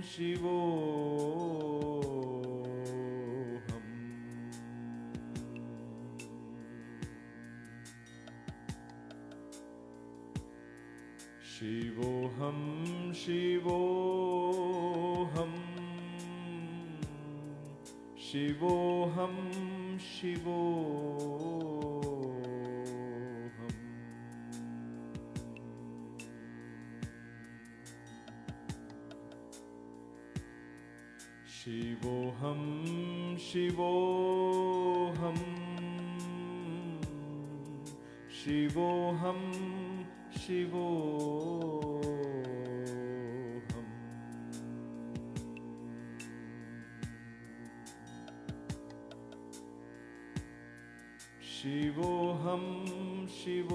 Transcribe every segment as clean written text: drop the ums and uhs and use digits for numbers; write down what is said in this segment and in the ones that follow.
Shivoham, Shivoham. Shivoham, Shivoham. Shivoham, Shivoham. Shivoham, Shivoham. Shivoham, Shivoham. Shivoham, Shivoham.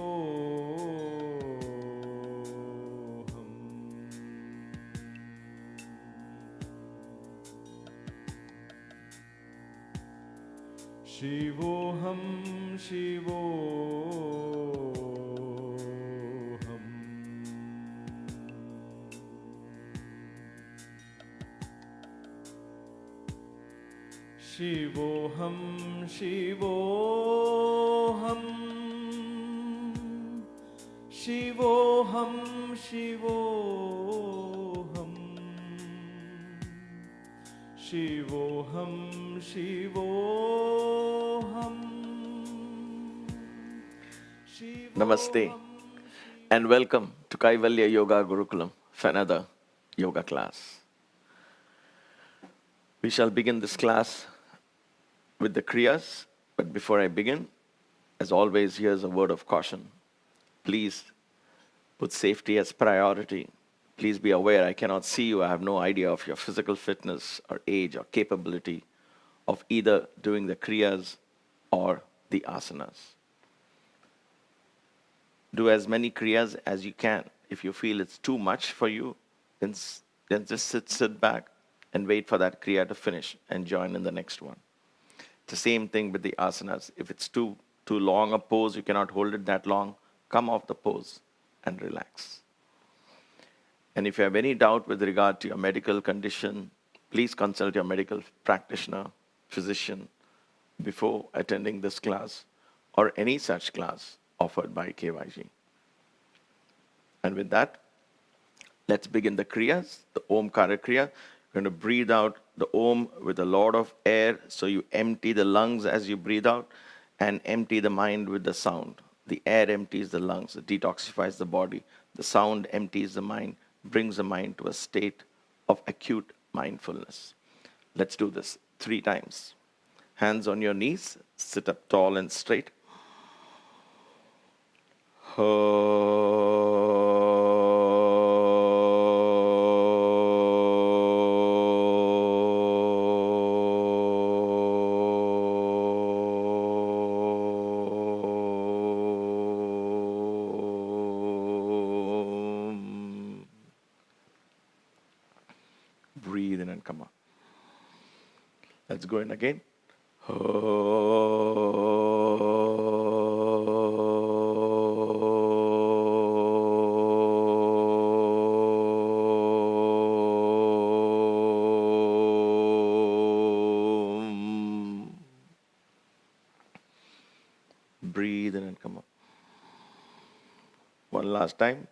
Shivoham, Shivoham. Shivoham, Shivoham. Shivoham, Shivoham. Shivoham, Shivoham. Namaste and welcome to Kaivalya Yoga Gurukulam for another yoga class. We shall begin this class with the Kriyas, but before I begin, as always, here's a word of caution. Please put safety as priority. Please be aware I cannot see you. I have no idea of your physical fitness or age or capability of either doing the Kriyas or the asanas. Do as many Kriyas as you can. If you feel it's too much for you, then just sit back and wait for that Kriya to finish and join in the next one. It's the same thing with the asanas. If it's too long a pose, you cannot hold it that long, come off the pose and relax. And if you have any doubt with regard to your medical condition, please consult your medical practitioner, physician, before attending this class or any such class offered by KYG. And with that, let's begin the Kriyas, the Omkara Kriya. You're going to breathe out the Om with a lot of air, so you empty the lungs as you breathe out and empty the mind with the sound. The air empties the lungs, it detoxifies the body. The sound empties the mind, brings the mind to a state of acute mindfulness. Let's do this 3 times. Hands on your knees, sit up tall and straight. Breathe in and come up. Let's go in again. Breathe in and come up. One last time.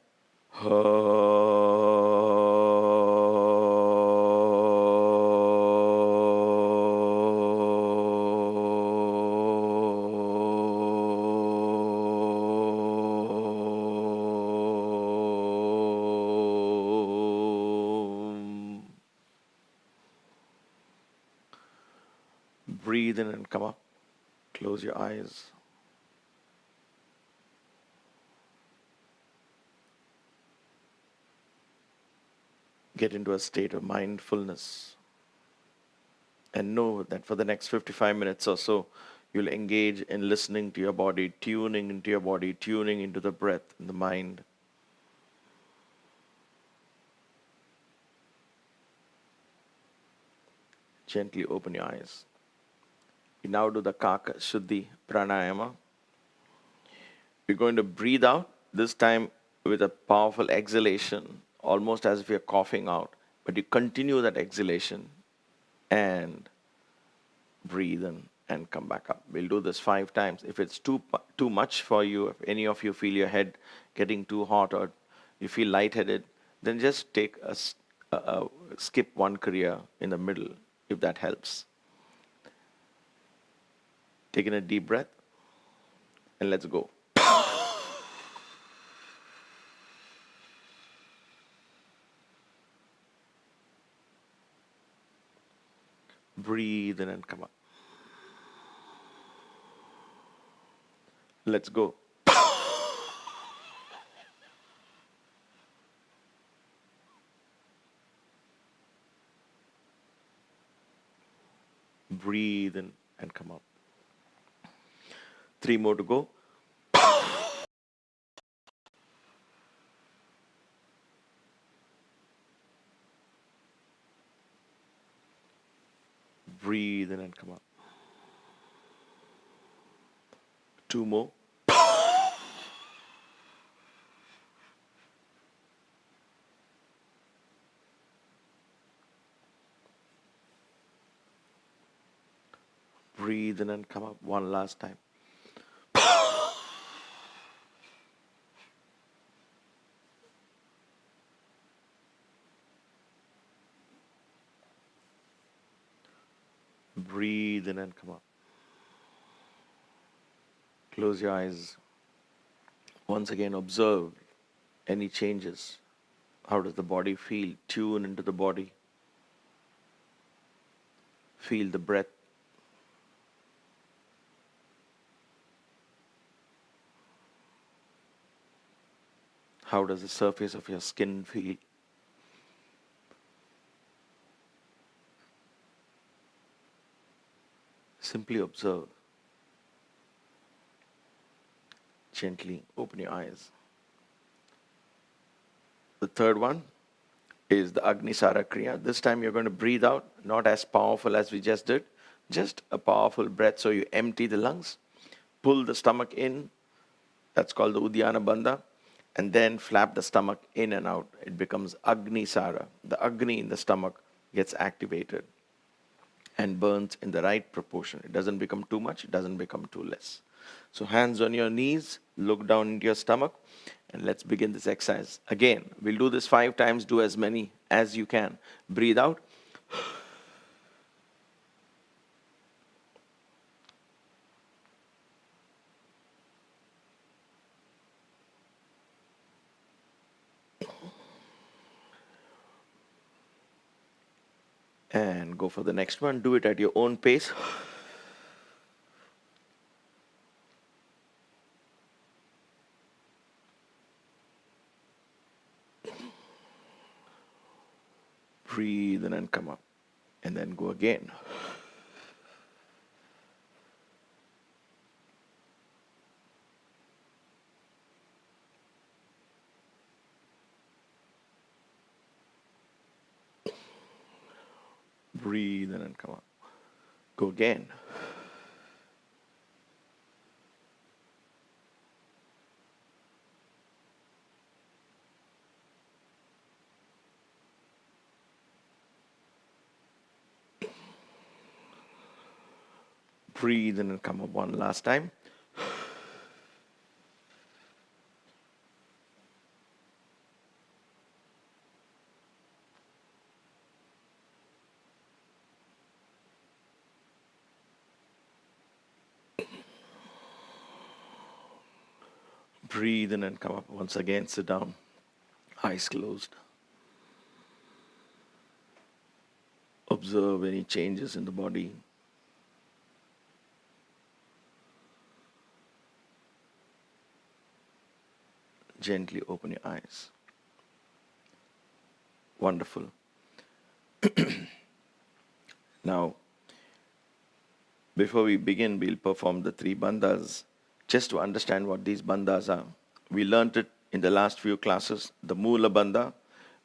Breathe in and come up. Close your eyes. Get into a state of mindfulness. And know that for the next 55 minutes or so, you'll engage in listening to your body, tuning into your body, tuning into the breath and the mind. Gently open your eyes. You now do the Kaka Shuddhi Pranayama. You're going to breathe out, this time with a powerful exhalation, almost as if you're coughing out, but you continue that exhalation and breathe in and come back up. We'll do this 5 times. If it's too much for you, if any of you feel your head getting too hot or you feel lightheaded, then just take skip one Kriya in the middle, if that helps. Taking a deep breath, and let's go. Breathe in and come up. Let's go. Breathe in and come up. 3 more to go. Breathe in and come up. 2 more. Breathe in and come up one last time. Breathe in and come up. Close your eyes. Once again, observe any changes. How does the body feel? Tune into the body. Feel the breath. How does the surface of your skin feel? Simply observe. Gently open your eyes. The third one is the Agnisara Kriya. This time you're going to breathe out, not as powerful as we just did, just a powerful breath. So you empty the lungs, pull the stomach in, that's called the Uddiyana Bandha, and then flap the stomach in and out. It becomes Agnisara. The Agni in the stomach gets activated and burns in the right proportion. It doesn't become too much, it doesn't become too less. So hands on your knees, look down into your stomach, and let's begin this exercise. Again, we'll do this 5 times, do as many as you can. Breathe out. And go for the next one. Do it at your own pace. Breathe in and come up. And then go again. Breathe in and come up. Go again. Breathe in and come up one last time. Breathe in and come up. Once again, sit down. Eyes closed. Observe any changes in the body. Gently open your eyes. Wonderful. Now, before we begin, we'll perform the 3 bandhas. Just to understand what these bandhas are, we learned it in the last few classes. The Mula Bandha,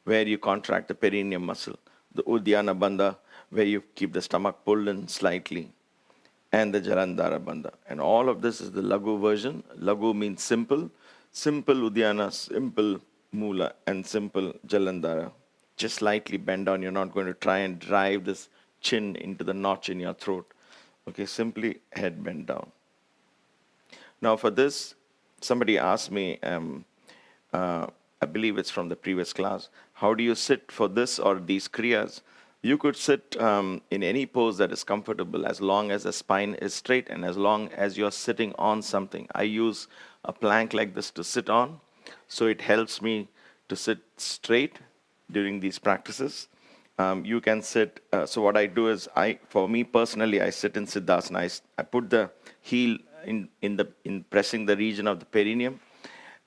where you contract the perineum muscle. The Uddiyana Bandha, where you keep the stomach pulled in slightly. And the Jalandhara Bandha. And all of this is the Lagu version. Lagu means simple. Simple Uddiyana, simple Mula, and simple Jalandhara. Just slightly bend down. You're not going to try and drive this chin into the notch in your throat. Okay, simply head bent down. Now for this, somebody asked me, I believe it's from the previous class, how do you sit for this or these kriyas? You could sit in any pose that is comfortable as long as the spine is straight and as long as you're sitting on something. I use a plank like this to sit on, so it helps me to sit straight during these practices. You can sit, so what I do is, for me personally, I sit in Siddhasana. I put the heel in pressing the region of the perineum,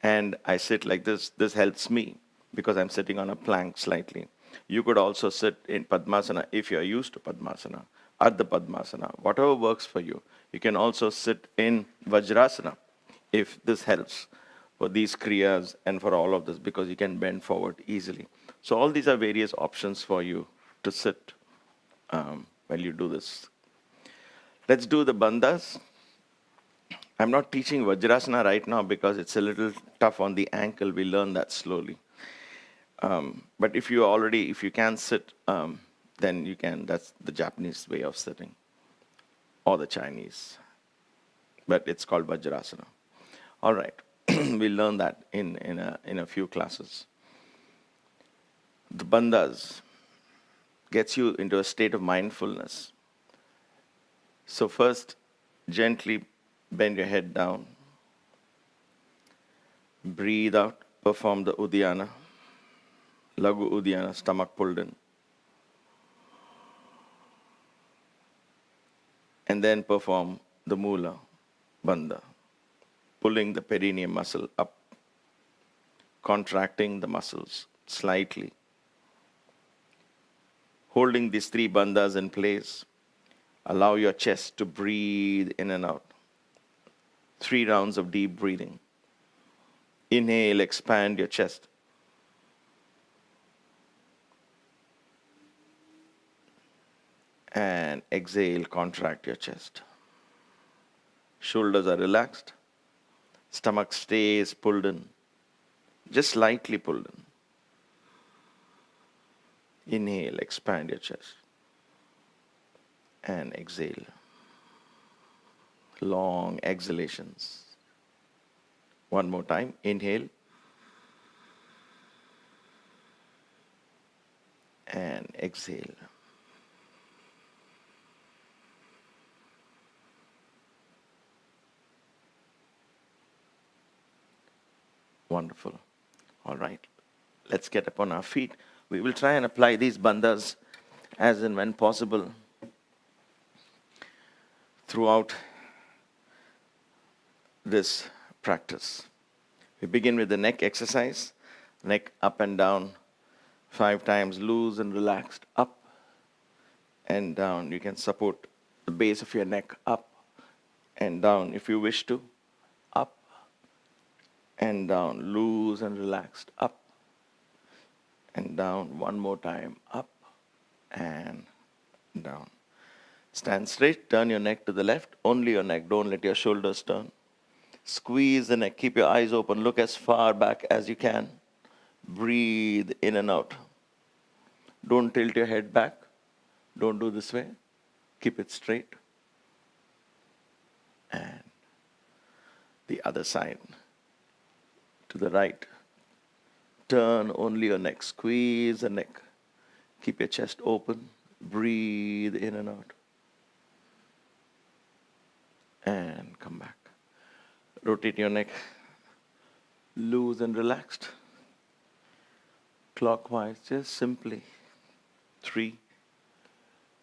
and I sit like this. This helps me because I'm sitting on a plank slightly. You could also sit in Padmasana if you're used to Padmasana, Ardha Padmasana, whatever works for you. You can also sit in Vajrasana if this helps for these kriyas and for all of this, because you can bend forward easily. So all these are various options for you to sit while you do this. Let's do the bandhas. I'm not teaching Vajrasana right now because it's a little tough on the ankle. We learn that slowly. But if you can sit, then you can. That's the Japanese way of sitting, or the Chinese. But it's called Vajrasana. All right, we'll learn that in a few classes. The bandhas gets you into a state of mindfulness. So first, gently bend your head down. Breathe out. Perform the Uddiyana. Lagu Uddiyana, stomach pulled in. And then perform the Mula Bandha, pulling the perineum muscle up, contracting the muscles slightly. Holding these three bandhas in place, allow your chest to breathe in and out. 3 rounds of deep breathing. Inhale, expand your chest. And exhale, contract your chest. Shoulders are relaxed. Stomach stays pulled in. Just slightly pulled in. Inhale, expand your chest. And exhale. Long exhalations. One more time. Inhale. And exhale. Wonderful. All right. Let's get up on our feet. We will try and apply these bandhas as and when possible throughout this practice. We begin with the neck exercise. Neck up and down 5 times, loose and relaxed, up and down. You can support the base of your neck up and down if you wish to. Up and down, loose and relaxed, up and down. One more time, up and down. Stand straight, turn your neck to the left, only your neck, don't let your shoulders turn. Squeeze the neck, keep your eyes open, look as far back as you can. Breathe in and out. Don't tilt your head back, don't do this way, keep it straight. And the other side. To the right. Turn only your neck. Squeeze the neck. Keep your chest open. Breathe in and out. And come back. Rotate your neck. Loose and relaxed. Clockwise, just simply. 3.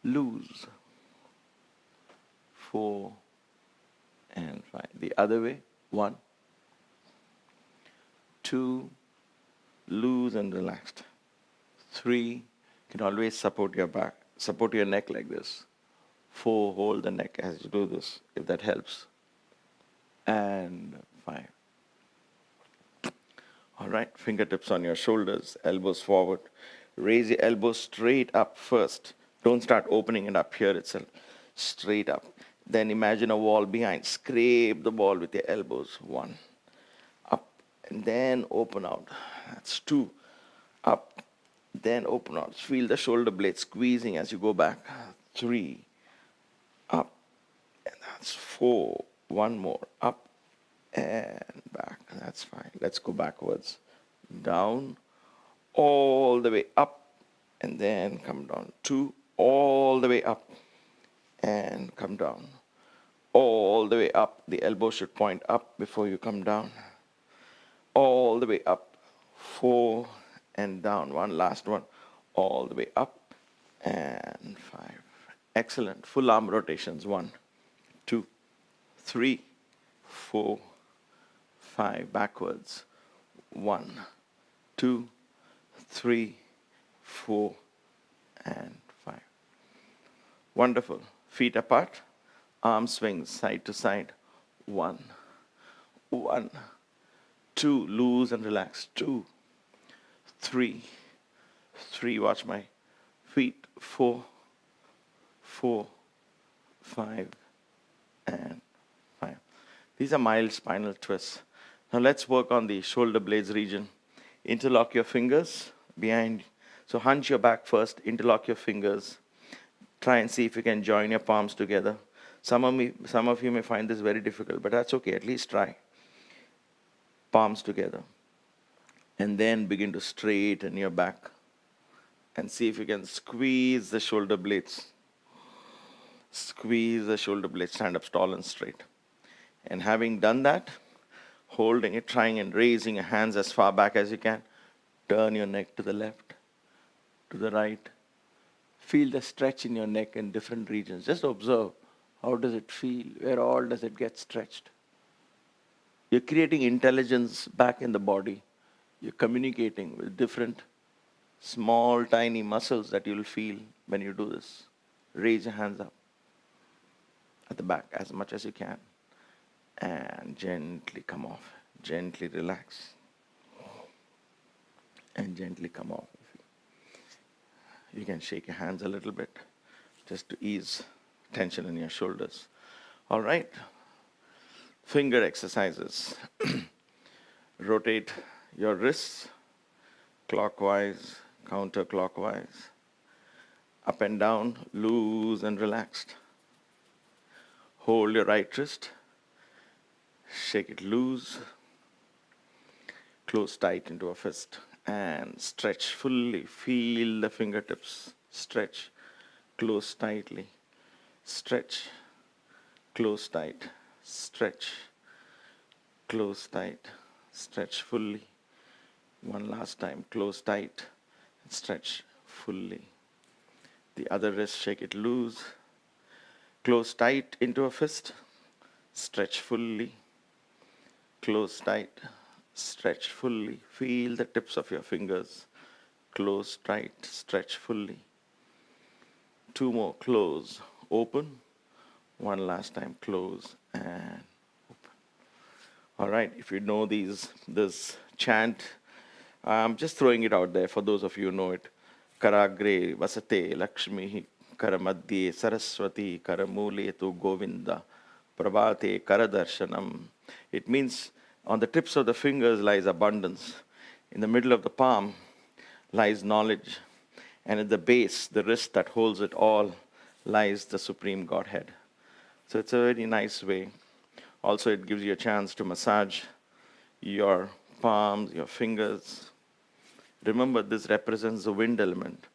Loose. 4 and 5. The other way. 1. 2, loose and relaxed. 3, you can always support your back, support your neck like this. 4, hold the neck as you do this, if that helps. And 5. All right, fingertips on your shoulders, elbows forward. Raise your elbows straight up first. Don't start opening it up here itself. Straight up. Then imagine a wall behind. Scrape the wall with your elbows. 1. Up. And then open out. That's 2. Up. Then open out. Feel the shoulder blade squeezing as you go back. 3, up, and that's 4. One more, up and back. That's fine. Let's go backwards. Down, all the way up, and then come down. 2, all the way up, and come down. All the way up. The elbow should point up before you come down. All the way up. 4, and down. One last one. All the way up, and 5. Excellent. Full arm rotations. 1, 2, 3, 4, 5. Backwards. 1, 2, 3, 4, and 5. Wonderful. Feet apart. Arm swings side to side. 1, 1, 2. Loose and relax. 2, 3, 3. Watch my feet. 4, 4, 5, and 5. These are mild spinal twists. Now let's work on the shoulder blades region. Interlock your fingers behind. So hunch your back first. Interlock your fingers. Try and see if you can join your palms together. Some of you may find this very difficult, but that's okay. At least try. Palms together. And then begin to straighten your back. And see if you can squeeze the shoulder blades. Squeeze the shoulder blades. Stand up tall and straight. And having done that, holding it, trying and raising your hands as far back as you can. Turn your neck to the left, to the right. Feel the stretch in your neck in different regions. Just observe. How does it feel? Where all does it get stretched? You're creating intelligence back in the body. You're communicating with different small, tiny muscles that you'll feel when you do this. Raise your hands up at the back as much as you can. And gently come off. Gently relax. And gently come off. You can shake your hands a little bit just to ease tension in your shoulders. All right. Finger exercises. Rotate your wrists clockwise, counterclockwise. Up and down, loose and relaxed. Hold your right wrist. Shake it loose. Close tight into a fist. And stretch fully. Feel the fingertips. Stretch. Close tightly. Stretch. Close tight. Stretch. Close tight. Stretch fully. One last time. Close tight. Stretch fully. The other wrist, shake it loose. Close tight into a fist. Stretch fully. Close tight. Stretch fully. Feel the tips of your fingers. Close tight. Stretch fully. 2 more. Close. Open. One last time. Close and open. All right. If you know this chant, I'm just throwing it out there for those of you who know it. Karagre vasate Lakshmi Karamadhye Saraswati Karamule tu Govinda Prabhate Karadarshanam. It means on the tips of the fingers lies abundance. In the middle of the palm lies knowledge. And at the base, the wrist that holds it all, lies the Supreme Godhead. So it's a very nice way. Also, it gives you a chance to massage your palms, your fingers. Remember, this represents the wind element.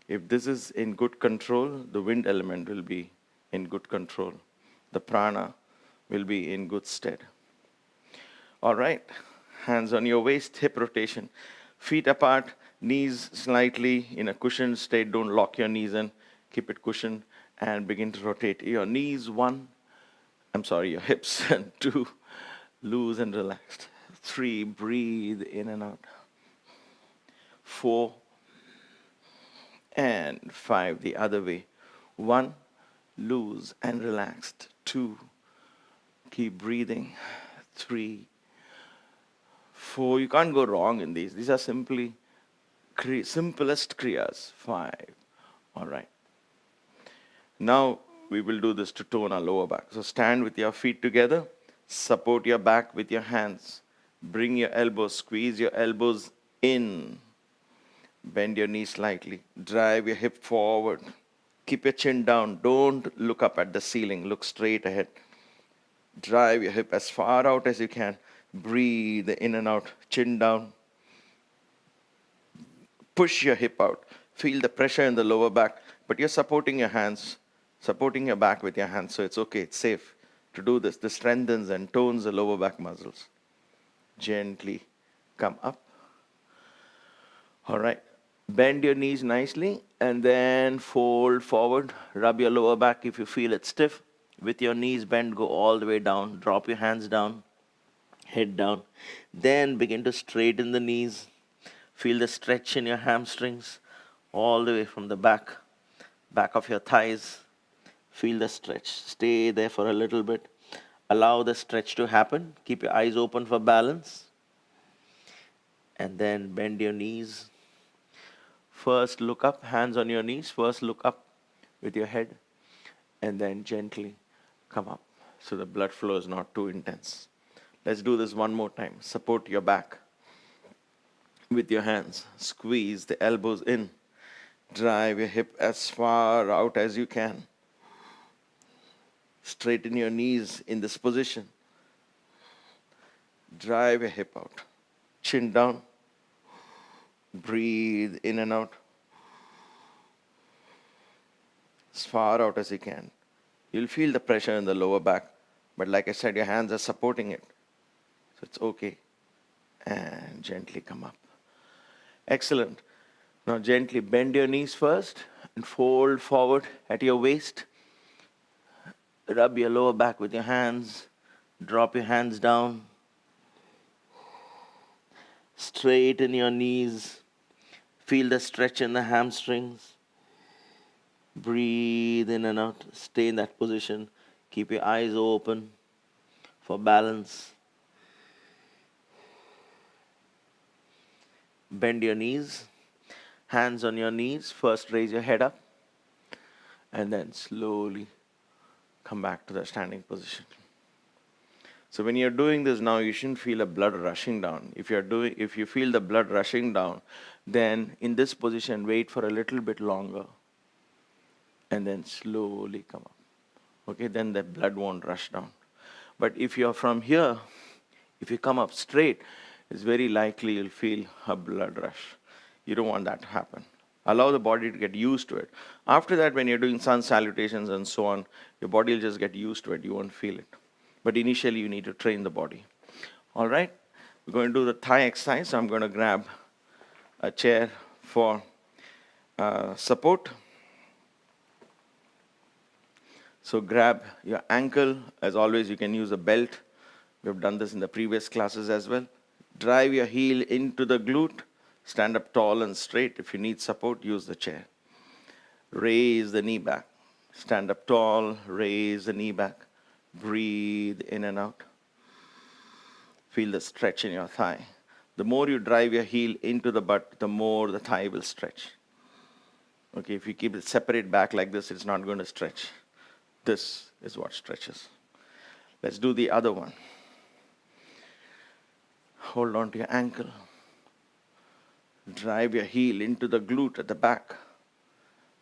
If this is in good control, the wind element will be in good control. The prana will be in good stead. All right, hands on your waist, hip rotation. Feet apart, knees slightly in a cushioned state. Don't lock your knees in. Keep it cushioned and begin to rotate. Your knees, your hips, and 2, loose and relaxed. 3, breathe in and out. 4 and 5, the other way. 1, loose and relaxed. 2, keep breathing. 3, 4, you can't go wrong in these. These are simply simplest kriyas. 5, all right. Now we will do this to tone our lower back. So stand with your feet together. Support your back with your hands. Bring your elbows, squeeze your elbows in. Bend your knees slightly. Drive your hip forward. Keep your chin down. Don't look up at the ceiling. Look straight ahead. Drive your hip as far out as you can. Breathe in and out. Chin down. Push your hip out. Feel the pressure in the lower back, but you're supporting your hands, supporting your back with your hands, so it's okay, it's safe to do this. This strengthens and tones the lower back muscles. Gently come up. All right. Bend your knees nicely and then fold forward. Rub your lower back if you feel it stiff. With your knees bent, go all the way down. Drop your hands down, head down. Then begin to straighten the knees. Feel the stretch in your hamstrings all the way from the back of your thighs. Feel the stretch. Stay there for a little bit. Allow the stretch to happen. Keep your eyes open for balance. And then bend your knees. First look up, hands on your knees. First look up with your head. And then gently come up so the blood flow is not too intense. Let's do this one more time. Support your back with your hands. Squeeze the elbows in. Drive your hip as far out as you can. Straighten your knees in this position. Drive your hip out. Chin down. Breathe in and out. As far out as you can. You'll feel the pressure in the lower back, but like I said, your hands are supporting it. So it's okay. And gently come up. Excellent. Now gently bend your knees first and fold forward at your waist. Rub your lower back with your hands. Drop your hands down. Straighten your knees. Feel the stretch in the hamstrings. Breathe in and out. Stay in that position. Keep your eyes open for balance. Bend your knees. Hands on your knees. First raise your head up. And then slowly come back to the standing position. So when you're doing this now, you shouldn't feel a blood rushing down. If you feel the blood rushing down, then in this position, wait for a little bit longer. And then slowly come up. Okay, then the blood won't rush down. But if you're from here, if you come up straight, it's very likely you'll feel a blood rush. You don't want that to happen. Allow the body to get used to it. After that, when you're doing sun salutations and so on, your body will just get used to it. You won't feel it. But initially, you need to train the body. All right? We're going to do the thigh exercise. So I'm going to grab a chair for support. So grab your ankle. As always, you can use a belt. We've done this in the previous classes as well. Drive your heel into the glute. Stand up tall and straight. If you need support, use the chair. Raise the knee back. Stand up tall. Raise the knee back. Breathe in and out. Feel the stretch in your thigh. The more you drive your heel into the butt, the more the thigh will stretch. Okay, if you keep it separate back like this, it's not going to stretch. This is what stretches. Let's do the other one. Hold on to your ankle. Drive your heel into the glute at the back.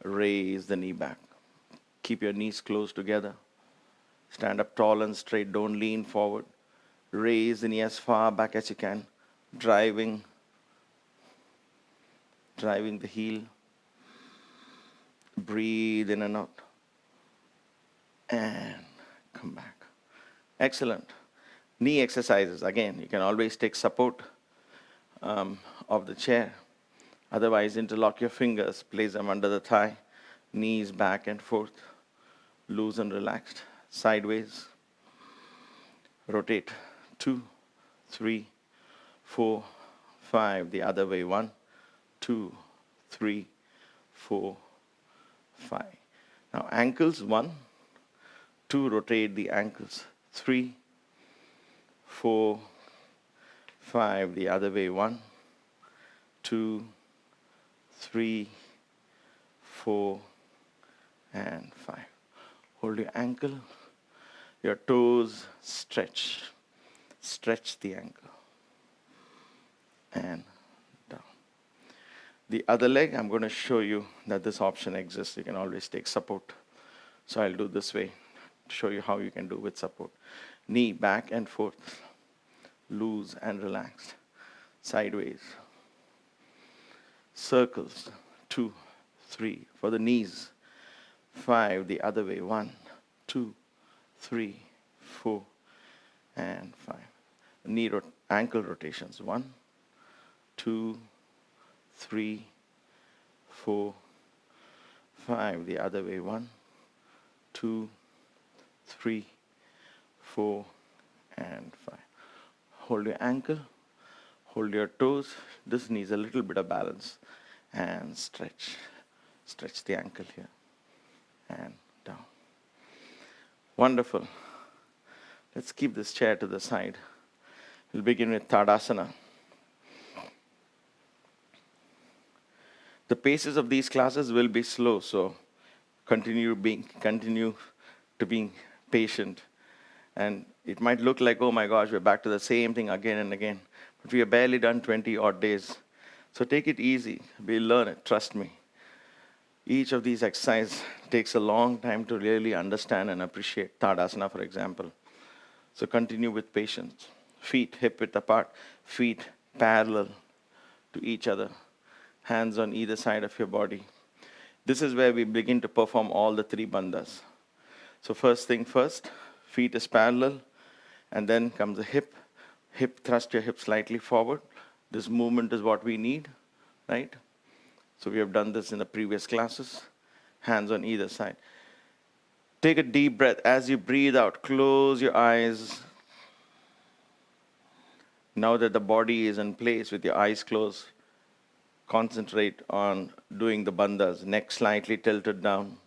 Raise the knee back. Keep your knees close together. Stand up tall and straight. Don't lean forward. Raise the knee as far back as you can. Driving the heel. Breathe in and out. And come back. Excellent. Knee exercises. Again, you can always take support of the chair. Otherwise, interlock your fingers. Place them under the thigh. Knees back and forth. Loose and relaxed. Sideways. Rotate. 2, 3, 4, 5. The other way. 1, 2, 3, 4, 5. Now ankles. 1, 2. Rotate the ankles. 3, 4, 5. The other way. 1, 2, 3, 4, and 5. Hold your ankle. Your toes stretch. Stretch the ankle. And down. The other leg, I'm going to show you that this option exists. You can always take support. So I'll do this way to show you how you can do with support. Knee back and forth, loose and relaxed, sideways. Circles, 2, 3 for the knees, 5 the other way, 1, 2, 3, 4, and 5. Ankle rotations, 1, 2, 3, 4, 5 the other way, 1, 2, 3, 4, and 5. Hold your ankle, hold your toes. This needs a little bit of balance. And stretch. Stretch the ankle here. And down. Wonderful. Let's keep this chair to the side. We'll begin with Tadasana. The paces of these classes will be slow, so continue to being patient. And it might look like, oh my gosh, we're back to the same thing again and again. But we have barely done 20 odd days. So take it easy. We'll learn it, trust me. Each of these exercises takes a long time to really understand and appreciate. Tadasana, for example. So continue with patience. Feet hip-width apart, feet parallel to each other. Hands on either side of your body. This is where we begin to perform all the 3 bandhas. So first thing first, feet is parallel, and then comes the hip. Hip, thrust your hip slightly forward. This movement is what we need, right? So we have done this in the previous classes. Hands on either side. Take a deep breath. As you breathe out, close your eyes. Now that the body is in place with your eyes closed, concentrate on doing the bandhas. Neck slightly tilted down.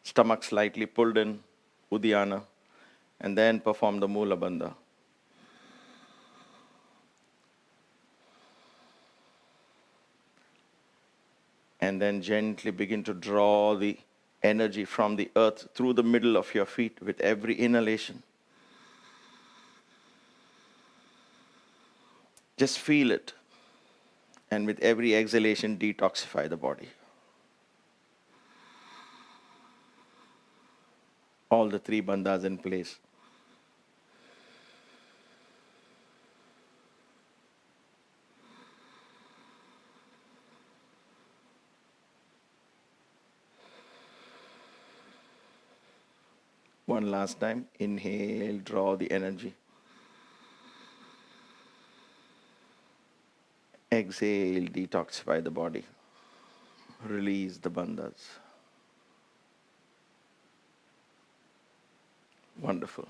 Stomach slightly pulled in, Uddiyana. And then perform the Mula Bandha. And then gently begin to draw the energy from the earth through the middle of your feet with every inhalation. Just feel it. And with every exhalation, detoxify the body. All the 3 bandhas in place. One last time. Inhale, draw the energy. Exhale, detoxify the body. Release the bandhas. Wonderful.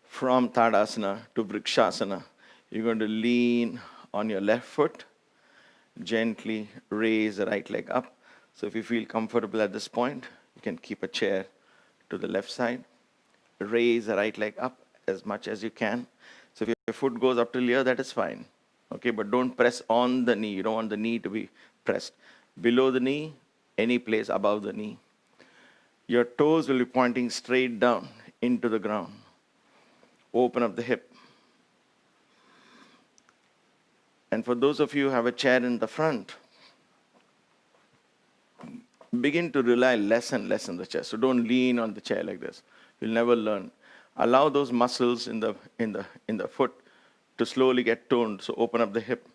From Tadasana to Vrikshasana, you're going to lean on your left foot. Gently raise the right leg up. So if you feel comfortable at this point, you can keep a chair to the left side. Raise the right leg up as much as you can. So if your foot goes up till here, that is fine. Okay, but don't press on the knee. You don't want the knee to be pressed. Below the knee, any place above the knee. Your toes will be pointing straight down into the ground. Open up the hip. And for those of you who have a chair in the front, begin to rely less and less on the chair. So don't lean on the chair like this. You'll never learn. Allow those muscles in the foot to slowly get toned. So open up the hip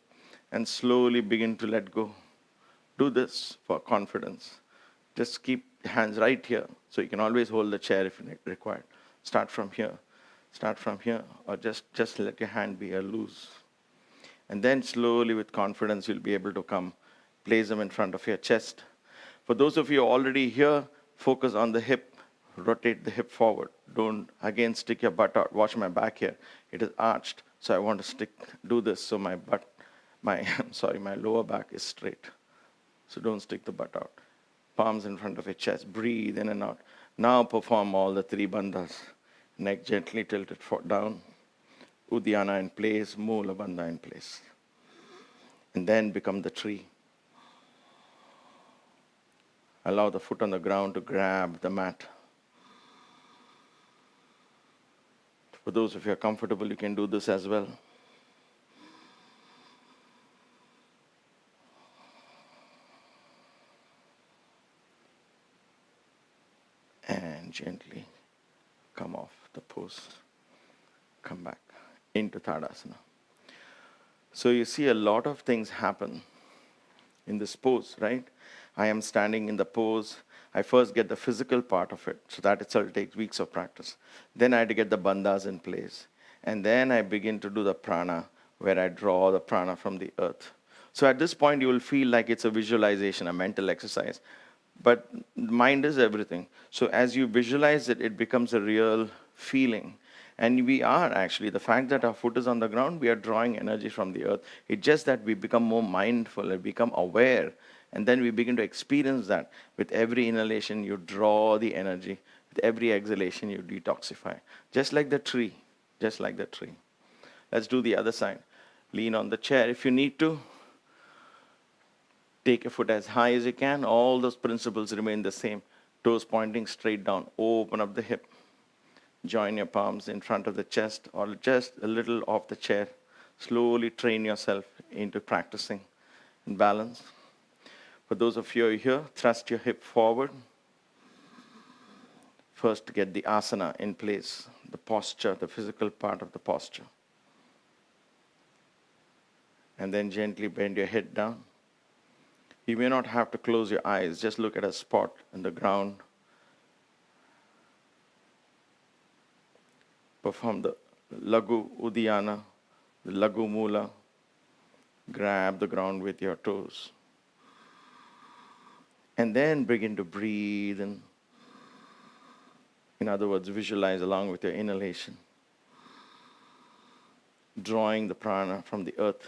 and slowly begin to let go. Do this for confidence. Just keep hands right here. So you can always hold the chair if required. Start from here. Start from here. Or just let your hand be loose. And then slowly with confidence, you'll be able to come. Place them in front of your chest. For those of you already here, focus on the hip. Rotate the hip forward. Don't, again, stick your butt out. Watch my back here. It is arched. So I want to do this so my lower back is straight. So don't stick the butt out. Palms in front of your chest. Breathe in and out. Now perform all the 3 bandhas. Neck gently tilted down. Uddiyana in place. Mula Bandha in place. And then become the tree. Allow the foot on the ground to grab the mat. For those of you who are comfortable, you can do this as well. And gently come off the pose. Come back into Tadasana. So you see a lot of things happen in this pose, right? I am standing in the pose. I first get the physical part of it. So that itself takes weeks of practice. Then I had to get the bandhas in place. And then I begin to do the prana, where I draw the prana from the earth. So at this point, you will feel like it's a visualization, a mental exercise. But mind is everything. So as you visualize it, it becomes a real feeling. And we are actually, the fact that our foot is on the ground, we are drawing energy from the earth. It's just that we become more mindful and become aware. And then we begin to experience that. With every inhalation, you draw the energy. With every exhalation, you detoxify. Just like the tree. Just like the tree. Let's do the other side. Lean on the chair if you need to. Take your foot as high as you can. All those principles remain the same. Toes pointing straight down. Open up the hip. Join your palms in front of the chest or just a little off the chair. Slowly train yourself into practicing in balance. For those of you who are here, thrust your hip forward. First, to get the asana in place, the posture, the physical part of the posture. And then gently bend your head down. You may not have to close your eyes. Just look at a spot on the ground. Perform the Lagu Uddiyana, the Lagu Mula. Grab the ground with your toes. And then begin to breathe in. In other words, visualize along with your inhalation. Drawing the prana from the earth.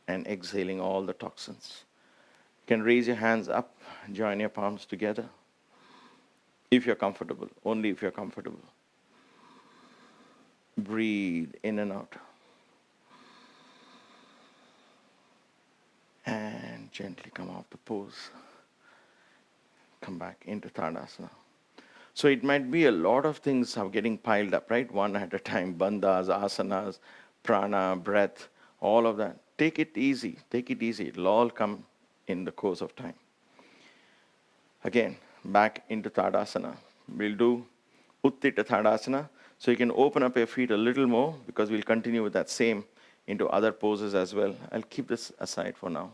And exhaling all the toxins. You can raise your hands up, join your palms together. If you're comfortable, only if you're comfortable. Breathe in and out. And gently come off the pose. Come back into Tadasana. So it might be a lot of things are getting piled up, right? One at a time. Bandhas, asanas, prana, breath, all of that. Take it easy. Take it easy. It'll all come in the course of time. Again, back into Tadasana. We'll do Utthita Tadasana. So you can open up your feet a little more because we'll continue with that same into other poses as well. I'll keep this aside for now.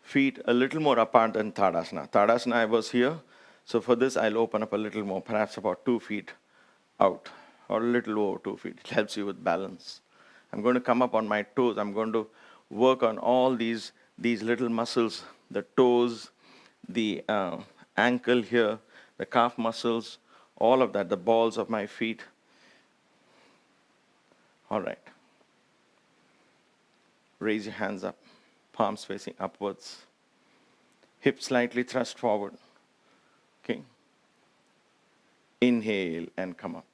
Feet a little more apart than Tadasana. Tadasana, I was here. So for this, I'll open up a little more, perhaps about 2 feet out. Or a little over 2 feet. It helps you with balance. I'm going to come up on my toes. I'm going to work on all these little muscles, the toes, the ankle here, the calf muscles, all of that, the balls of my feet. All right. Raise your hands up, palms facing upwards. Hips slightly thrust forward. Okay. Inhale and come up.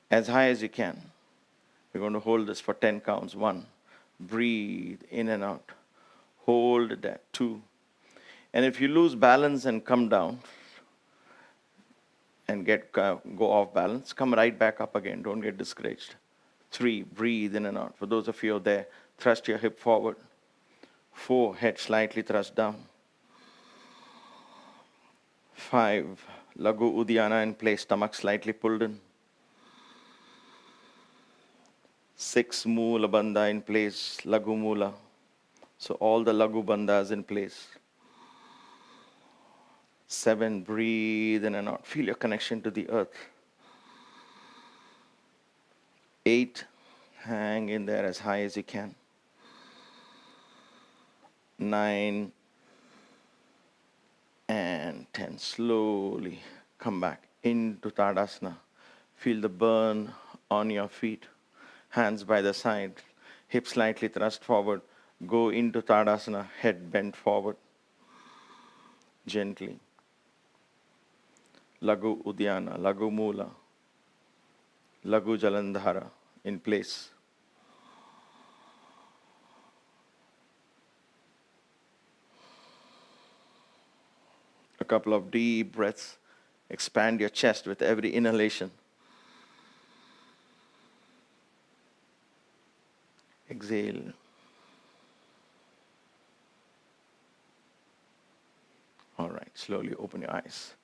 As high as you can. We're going to hold this for 10 counts. 1. Breathe in and out. Hold it there. 2. And if you lose balance and come down and go off balance, come right back up again. Don't get discouraged. 3. Breathe in and out. For those of you there, thrust your hip forward. 4. Head slightly thrust down. 5. Lagu Uddiyana in place. Stomach slightly pulled in. 6, Mula Bandha in place, Lagu Mula. So all the Lagu Bandhas in place. 7, breathe in and out. Feel your connection to the earth. 8, hang in there as high as you can. 9, and 10. Slowly come back into Tadasana. Feel the burn on your feet. Hands by the side, hips slightly thrust forward. Go into Tadasana, head bent forward. Gently. Lagu Uddiyana, Lagu Mula, Lagu Jalandhara in place. A couple of deep breaths. Expand your chest with every inhalation. Exhale. Slowly open your eyes.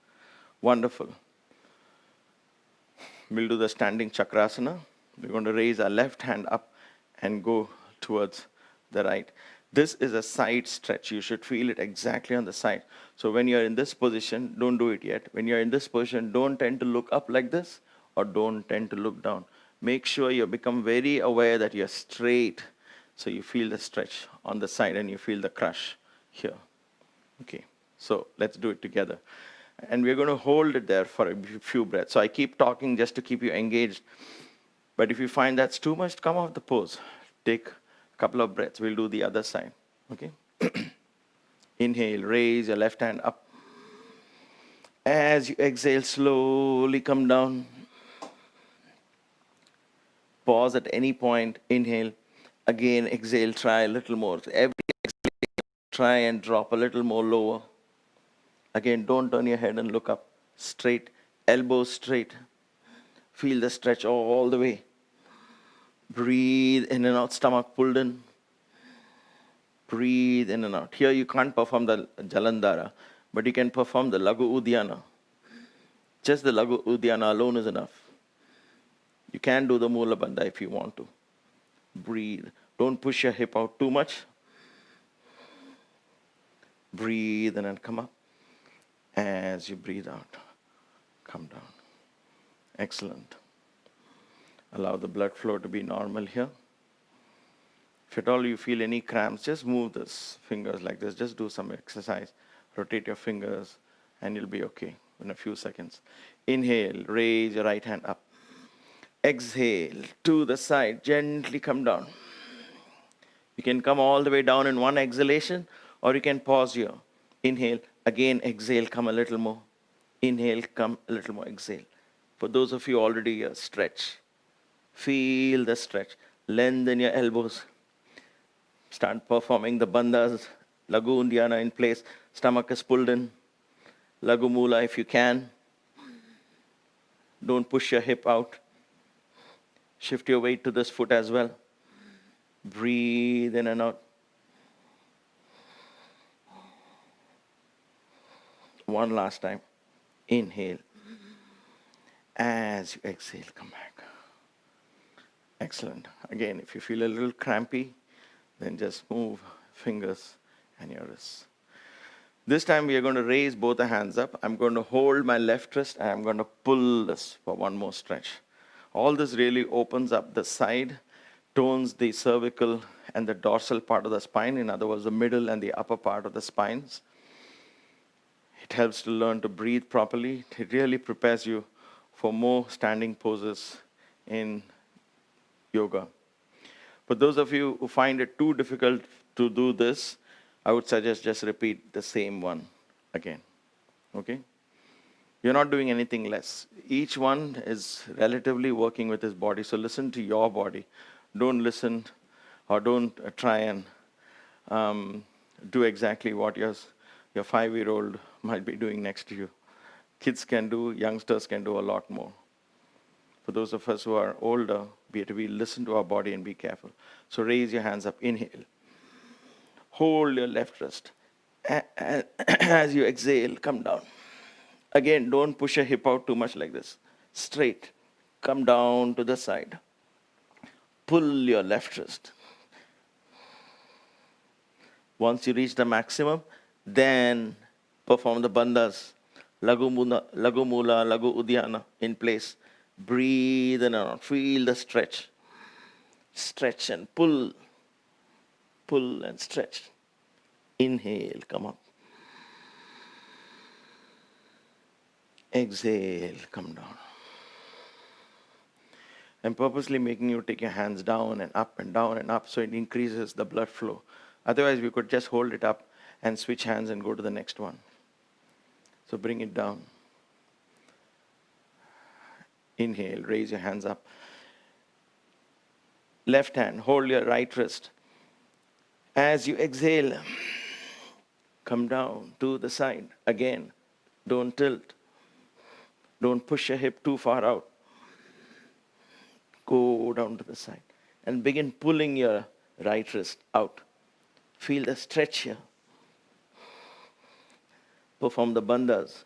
Wonderful. We'll do the standing chakrasana. We're going to raise our left hand up and go towards the right. This is a side stretch. You should feel it exactly on the side. So when you're in this position, don't do it yet. When you're in this position, don't tend to look up like this or don't tend to look down. Make sure you become very aware that you're straight. So you feel the stretch on the side and you feel the crush here. Okay, so let's do it together. And we're going to hold it there for a few breaths. So I keep talking just to keep you engaged. But if you find that's too much, come off the pose. Take a couple of breaths. We'll do the other side. Okay? Inhale, raise your left hand up. As you exhale, slowly come down. Pause at any point. Inhale. Again, exhale, try a little more. Every exhale, try and drop a little more lower. Again, don't turn your head and look up. Straight, elbows straight. Feel the stretch all the way. Breathe in and out, stomach pulled in. Breathe in and out. Here you can't perform the Jalandhara, but you can perform the Lagu Uddiyana. Just the Lagu Uddiyana alone is enough. You can do the Mula Bandha if you want to. Breathe. Don't push your hip out too much. Breathe in and come up. As you breathe out, come down. Excellent. Allow the blood flow to be normal here. If at all you feel any cramps, just move this fingers like this. Just do some exercise. Rotate your fingers and you'll be okay in a few seconds. Inhale, raise your right hand up. Exhale to the side, gently come down. You can come all the way down in one exhalation or you can pause here. Inhale, again exhale, come a little more. Inhale, come a little more, exhale. For those of you already here, stretch. Feel the stretch. Lengthen your elbows. Start performing the bandhas. Lagu Uddiyana in place. Stomach is pulled in. Lagu Mula if you can. Don't push your hip out. Shift your weight to this foot as well. Breathe in and out. One last time. Inhale. As you exhale, come back. Excellent. Again, if you feel a little crampy, then just move fingers and your wrists. This time we are going to raise both the hands up. I'm going to hold my left wrist and I'm going to pull this for one more stretch. All this really opens up the side, tones the cervical and the dorsal part of the spine, in other words, the middle and the upper part of the spines. It helps to learn to breathe properly. It really prepares you for more standing poses in yoga. For those of you who find it too difficult to do this, I would suggest just repeat the same one again. Okay? You're not doing anything less. Each one is relatively working with his body. So listen to your body. Don't listen or don't try and do exactly what your 5-year-old might be doing next to you. Kids can do, youngsters can do a lot more. For those of us who are older, we have to listen to our body and be careful. So raise your hands up. Inhale. Hold your left wrist. As you exhale, come down. Again, don't push your hip out too much like this. Straight. Come down to the side. Pull your left wrist. Once you reach the maximum, then perform the bandhas. Lagu Mula, Lagu Uddiyana in place. Breathe in and out. Feel the stretch. Stretch and pull. Pull and stretch. Inhale, come up. Exhale, come down. I'm purposely making you take your hands down and up so it increases the blood flow. Otherwise, we could just hold it up and switch hands and go to the next one. So bring it down. Inhale, raise your hands up. Left hand, hold your right wrist. As you exhale, come down to the side. Again, don't tilt. Don't push your hip too far out. Go down to the side and begin pulling your right wrist out. Feel the stretch here. Perform the bandhas.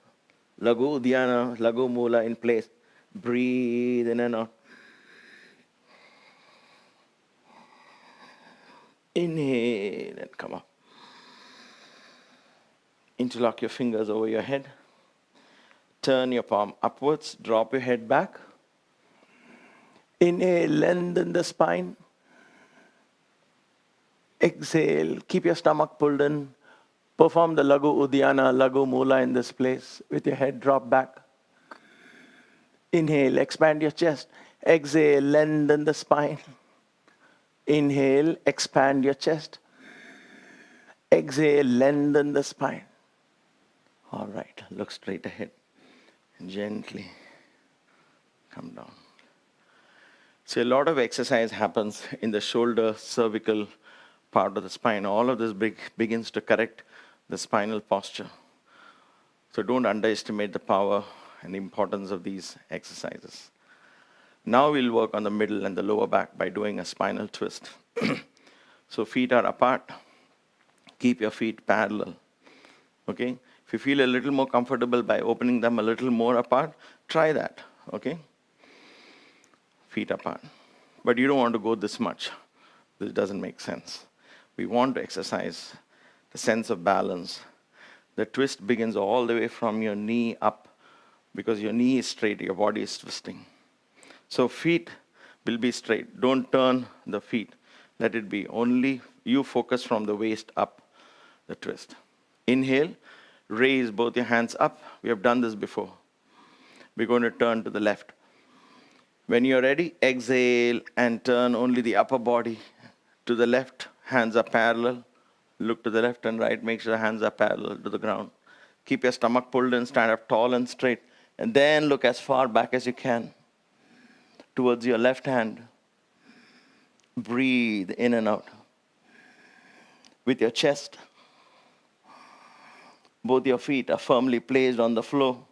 Lagu dhyana, lagu mula in place. Breathe in and out. Inhale and come up. Interlock your fingers over your head. Turn your palm upwards. Drop your head back. Inhale, lengthen the spine. Exhale, keep your stomach pulled in. Perform the Lagu Uddiyana, Lagu Mula in this place with your head dropped back. Inhale, expand your chest. Exhale, lengthen the spine. Inhale, expand your chest. Exhale, lengthen the spine. All right, look straight ahead. Gently come down. So a lot of exercise happens in the shoulder, cervical part of the spine. All of this begins to correct the spinal posture. So don't underestimate the power and the importance of these exercises. Now we'll work on the middle and the lower back by doing a spinal twist. So feet are apart. Keep your feet parallel. Okay? If you feel a little more comfortable by opening them a little more apart, try that. Okay? Feet apart. But you don't want to go this much. This doesn't make sense. We want to exercise the sense of balance. The twist begins all the way from your knee up because your knee is straight, your body is twisting. So feet will be straight. Don't turn the feet. Let it be. Only you focus from the waist up, the twist. Inhale, raise both your hands up. We have done this before. We're going to turn to the left. When you're ready, exhale and turn only the upper body to the left. Hands are parallel. Look to the left and right. Make sure the hands are parallel to the ground. Keep your stomach pulled in. Stand up tall and straight. And then look as far back as you can towards your left hand. Breathe in and out. With your chest, both your feet are firmly placed on the floor.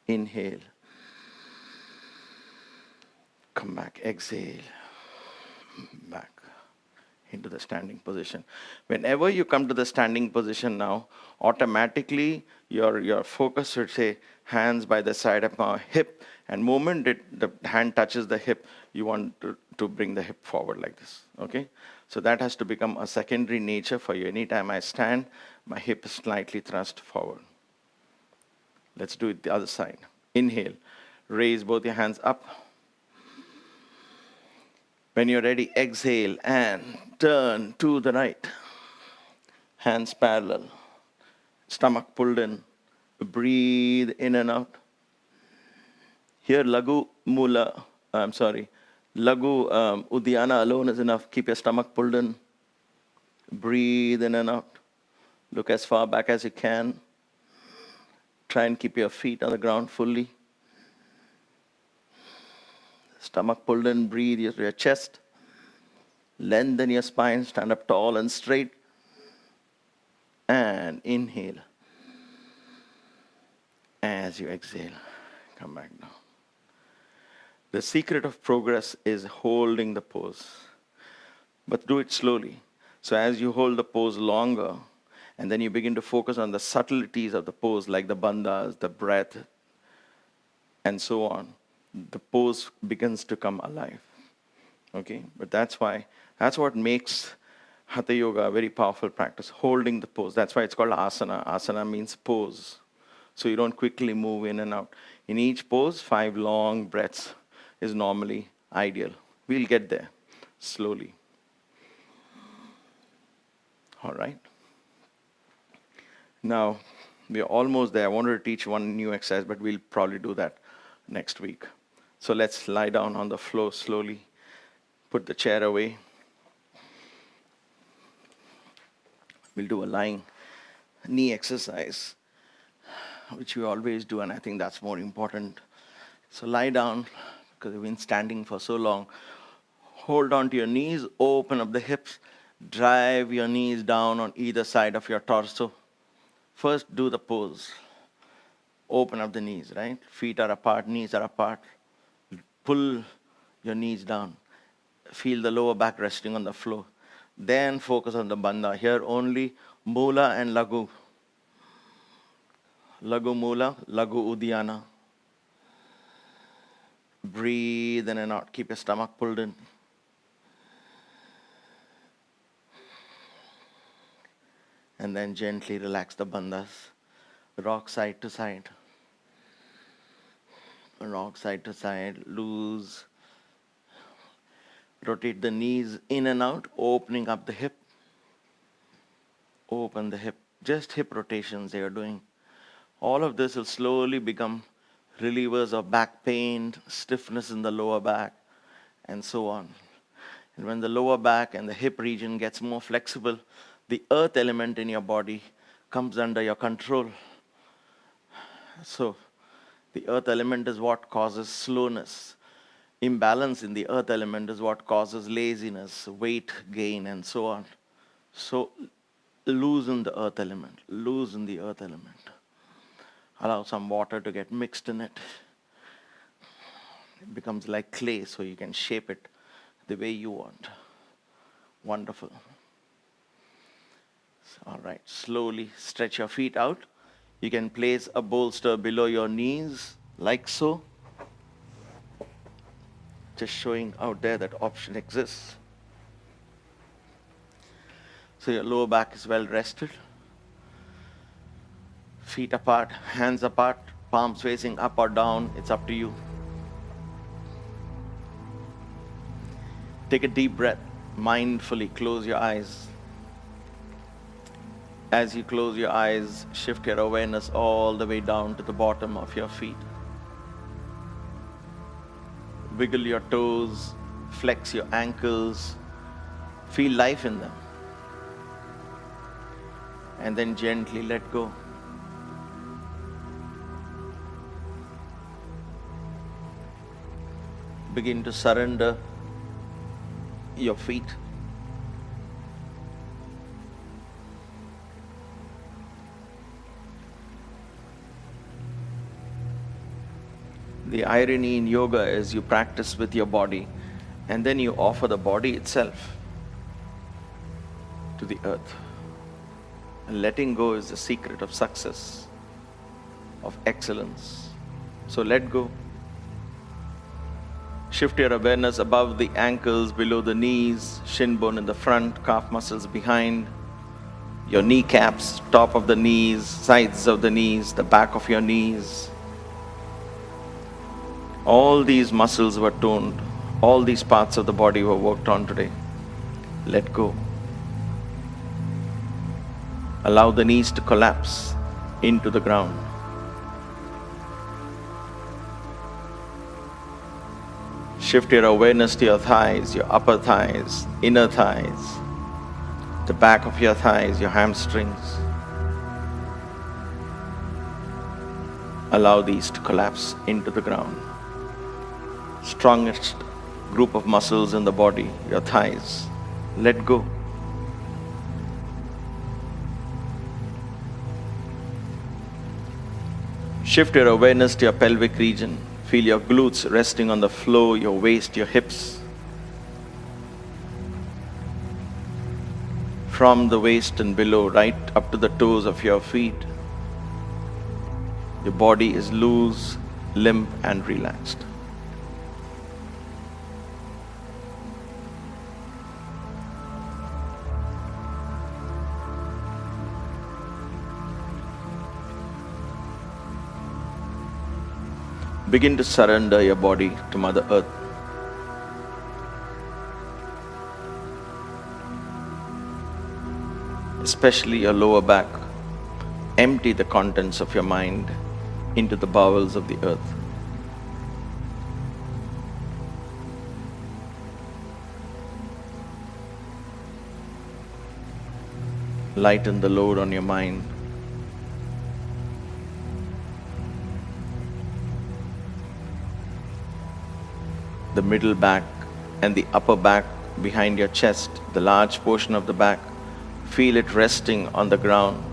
Inhale. Come back. Exhale. Back into the standing position. Whenever you come to the standing position now, automatically your focus should say hands by the side of my hip, and moment the hand touches the hip, you want to bring the hip forward like this. Okay? So that has to become a secondary nature for you. Anytime I stand, my hip is slightly thrust forward. Let's do it the other side. Inhale. Raise both your hands up. When you're ready, exhale and turn to the right. Hands parallel. Stomach pulled in. Breathe in and out. Here, Lagu Uddiyana alone is enough. Keep your stomach pulled in. Breathe in and out. Look as far back as you can. Try and keep your feet on the ground fully. Stomach pulled in, breathe your chest. Lengthen your spine, stand up tall and straight. And inhale. As you exhale, come back down. The secret of progress is holding the pose. But do it slowly. So as you hold the pose longer, and then you begin to focus on the subtleties of the pose, like the bandhas, the breath, and so on, the pose begins to come alive. Okay? But that's what makes Hatha Yoga a very powerful practice, holding the pose. That's why it's called asana. Asana means pose. So you don't quickly move in and out. In each pose, 5 long breaths is normally ideal. We'll get there slowly. All right? Now, we're almost there. I wanted to teach one new exercise, but we'll probably do that next week. So let's lie down on the floor slowly. Put the chair away. We'll do a lying knee exercise, which we always do, and I think that's more important. So lie down, because you've been standing for so long. Hold on to your knees, open up the hips, drive your knees down on either side of your torso. First, do the pose. Open up the knees, right? Feet are apart, knees are apart. Pull your knees down. Feel the lower back resting on the floor. Then focus on the bandha. Here only mula and lagu. Lagu mula, lagu uddiyana. Breathe in and out. Keep your stomach pulled in. And then gently relax the bandhas. Rock side to side. Rock side to side. Loose. Rotate the knees in and out, opening up the hip. Open the hip. Just hip rotations they are doing. All of this will slowly become relievers of back pain, stiffness in the lower back, and so on. And when the lower back and the hip region gets more flexible, the earth element in your body comes under your control. So the earth element is what causes slowness. Imbalance in the earth element is what causes laziness, weight gain, and so on. So loosen the earth element. Loosen the earth element. Allow some water to get mixed in it. It becomes like clay, so you can shape it the way you want. Wonderful. All right, slowly stretch your feet out. You can place a bolster below your knees, like so. Just showing out there that option exists. So your lower back is well rested. Feet apart, hands apart, palms facing up or down, it's up to you. Take a deep breath, mindfully close your eyes. As you close your eyes, shift your awareness all the way down to the bottom of your feet. Wiggle your toes, flex your ankles, feel life in them. And then gently let go. Begin to surrender your feet. The irony in yoga is you practice with your body and then you offer the body itself to the earth. And letting go is the secret of success, of excellence. So let go. Shift your awareness above the ankles, below the knees, shin bone in the front, calf muscles behind, your kneecaps, top of the knees, sides of the knees, the back of your knees. All these muscles were toned. All these parts of the body were worked on today. Let go. Allow the knees to collapse into the ground. Shift your awareness to your thighs, your upper thighs, inner thighs, the back of your thighs, your hamstrings. Allow these to collapse into the ground. Strongest group of muscles in the body, your thighs. Let go. Shift your awareness to your pelvic region. Feel your glutes resting on the floor, your waist, your hips. From the waist and below, right up to the toes of your feet. Your body is loose, limp, and relaxed. Begin to surrender your body to Mother Earth. Especially your lower back. Empty the contents of your mind into the bowels of the earth. Lighten the load on your mind. The middle back and the upper back behind your chest, the large portion of the back, feel it resting on the ground.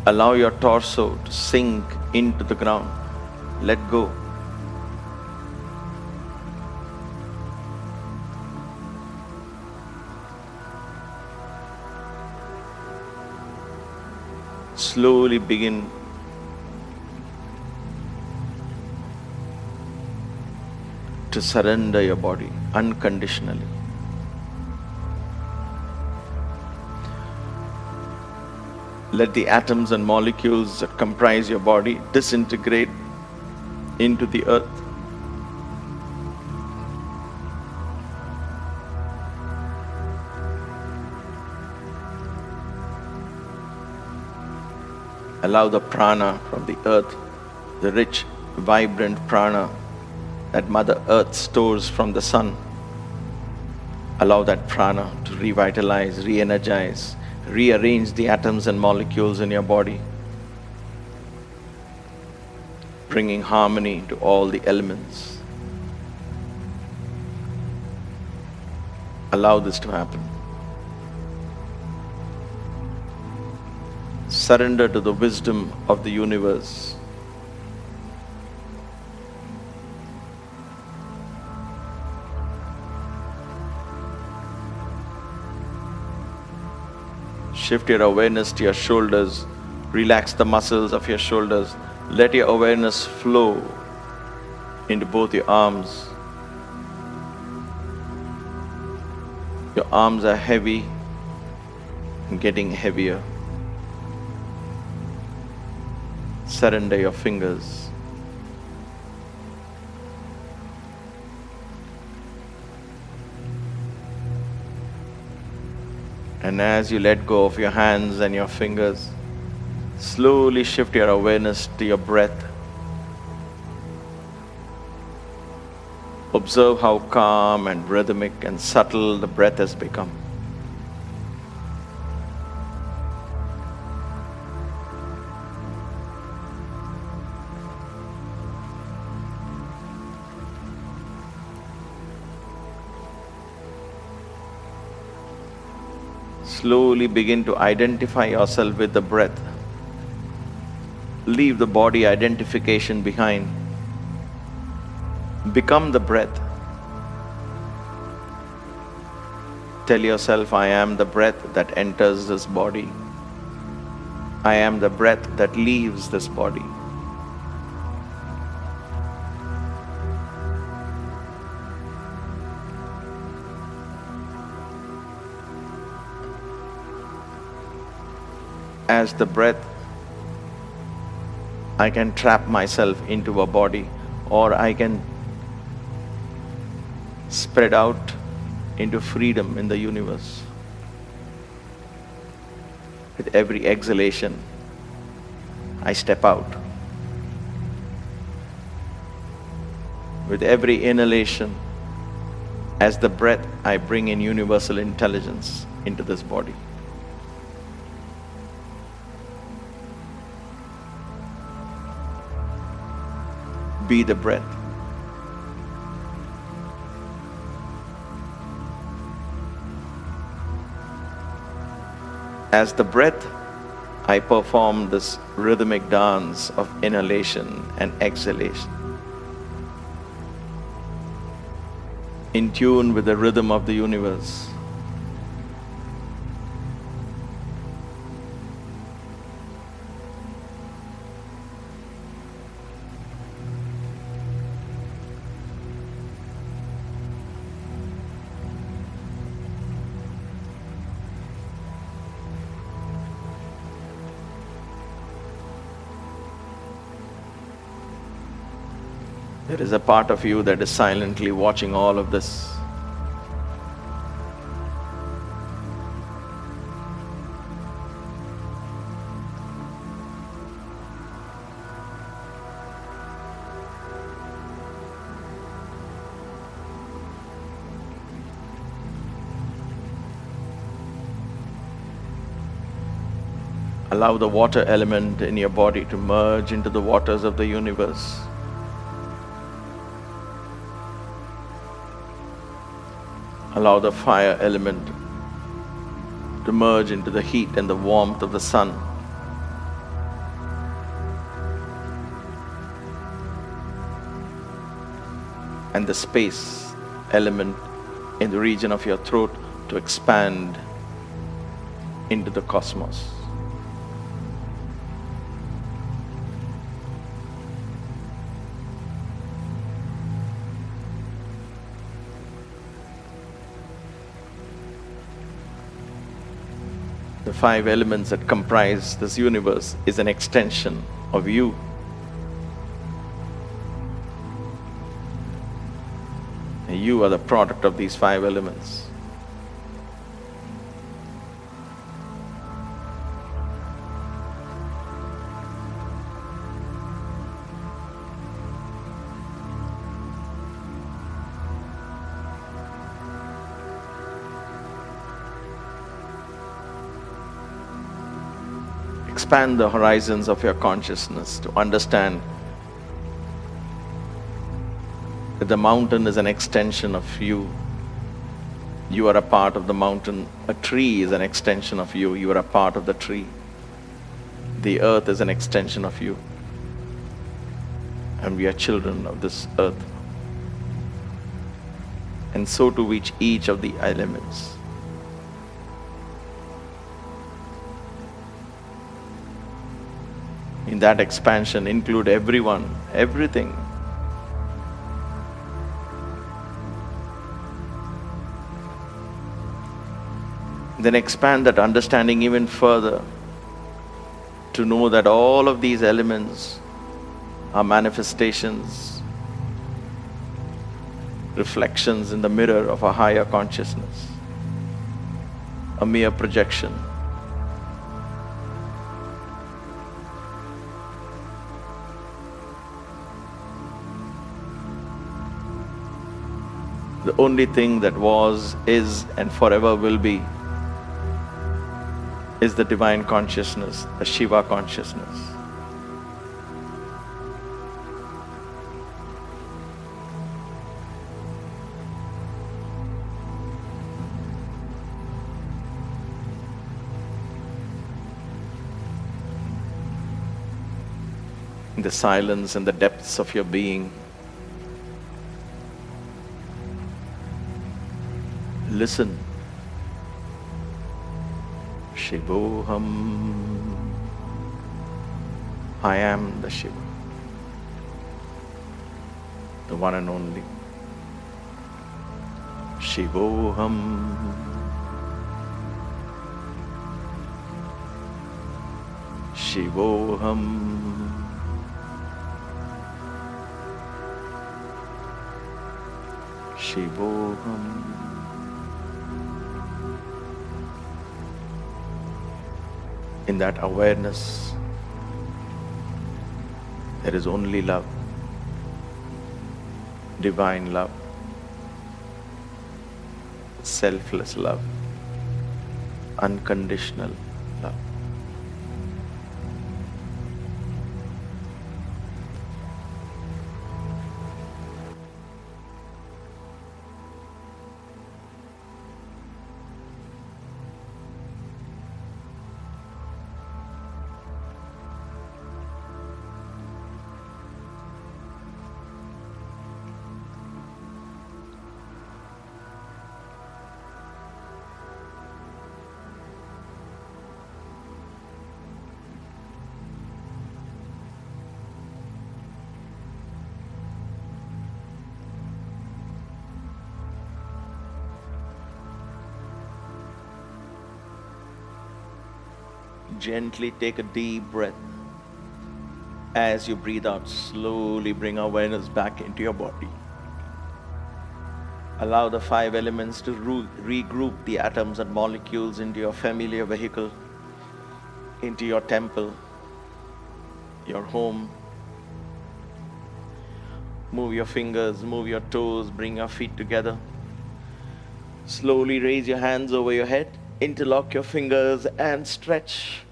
Allow your torso to sink into the ground. Let go. Slowly begin to surrender your body unconditionally. Let the atoms and molecules that comprise your body disintegrate into the earth. Allow the prana from the earth, the rich, vibrant prana that Mother Earth stores from the sun. Allow that prana to revitalize, re-energize, rearrange the atoms and molecules in your body, bringing harmony to all the elements. Allow this to happen. Surrender to the wisdom of the universe. Shift your awareness to your shoulders. Relax the muscles of your shoulders. Let your awareness flow into both your arms. Your arms are heavy and getting heavier. Surrender your fingers. And as you let go of your hands and your fingers, slowly shift your awareness to your breath. Observe how calm and rhythmic and subtle the breath has become. Slowly begin to identify yourself with the breath. Leave the body identification behind. Become the breath. Tell yourself, I am the breath that enters this body. I am the breath that leaves this body. As the breath, I can trap myself into a body, or I can spread out into freedom in the universe. With every exhalation, I step out. With every inhalation, as the breath, I bring in universal intelligence into this body. Be the breath. As the breath, I perform this rhythmic dance of inhalation and exhalation, in tune with the rhythm of the universe. There is a part of you that is silently watching all of this. Allow the water element in your body to merge into the waters of the universe. Allow the fire element to merge into the heat and the warmth of the sun. And the space element in the region of your throat to expand into the cosmos. The 5 elements that comprise this universe is an extension of you. And you are the product of these 5 elements. Expand the horizons of your consciousness to understand that the mountain is an extension of you. You are a part of the mountain. A tree is an extension of you. You are a part of the tree. The earth is an extension of you. And we are children of this earth. And so to each of the elements. In that expansion, include everyone, everything. Then expand that understanding even further to know that all of these elements are manifestations, reflections in the mirror of a higher consciousness, a mere projection. The only thing that was, is, and forever will be is the divine consciousness, the Shiva consciousness. In the silence and the depths of your being, listen. Shivoham. I am the Shiva, the one and only. Shivoham. Shivoham. Shivoham. In that awareness, there is only love, divine love, selfless love, unconditional love. Gently take a deep breath. As you breathe out, slowly bring awareness back into your body. Allow the 5 elements to regroup the atoms and molecules into your familiar vehicle, into your temple, your home. Move your fingers, move your toes, bring your feet together. Slowly raise your hands over your head, interlock your fingers and stretch.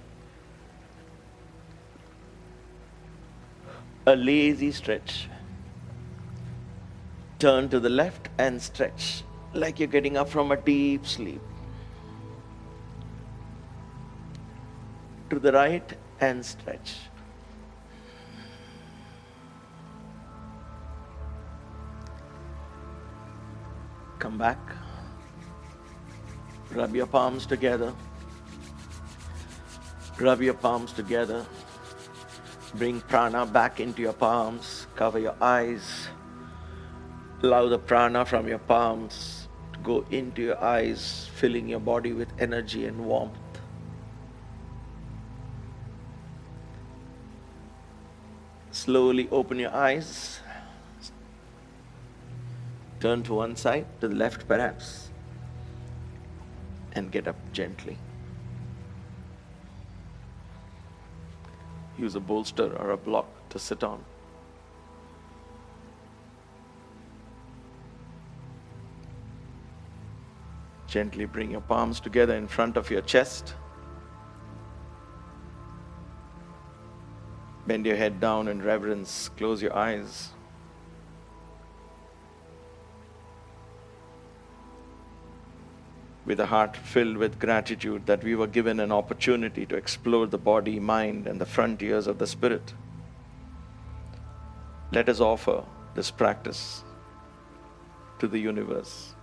A lazy stretch. Turn to the left and stretch like you're getting up from a deep sleep. To the right and stretch. Come back. Rub your palms together. Rub your palms together. Bring prana back into your palms. Cover your eyes. Allow the prana from your palms to go into your eyes, filling your body with energy and warmth. Slowly open your eyes. Turn to one side, to the left perhaps, and get up gently. Use a bolster or a block to sit on. Gently bring your palms together in front of your chest. Bend your head down in reverence. Close your eyes. With a heart filled with gratitude that we were given an opportunity to explore the body, mind, and the frontiers of the spirit, let us offer this practice to the universe.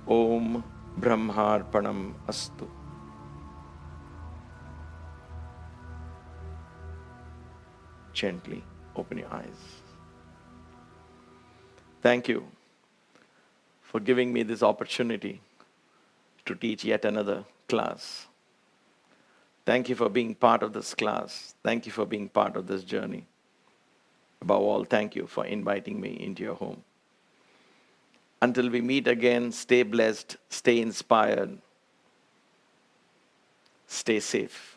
Om Brahmarpanam Astu. Gently open your eyes. Thank you for giving me this opportunity to teach yet another class. Thank you for being part of this class. Thank you for being part of this journey. Above all, thank you for inviting me into your home. Until we meet again, stay blessed, stay inspired, stay safe.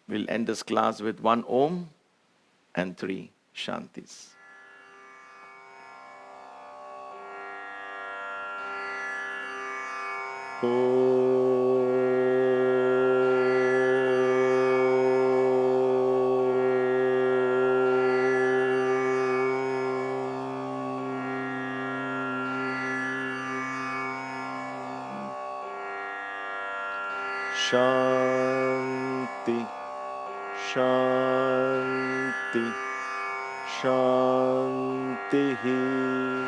We'll end this class with 1 Om and 3 Shantis. Shanti, Shanti, Shanti.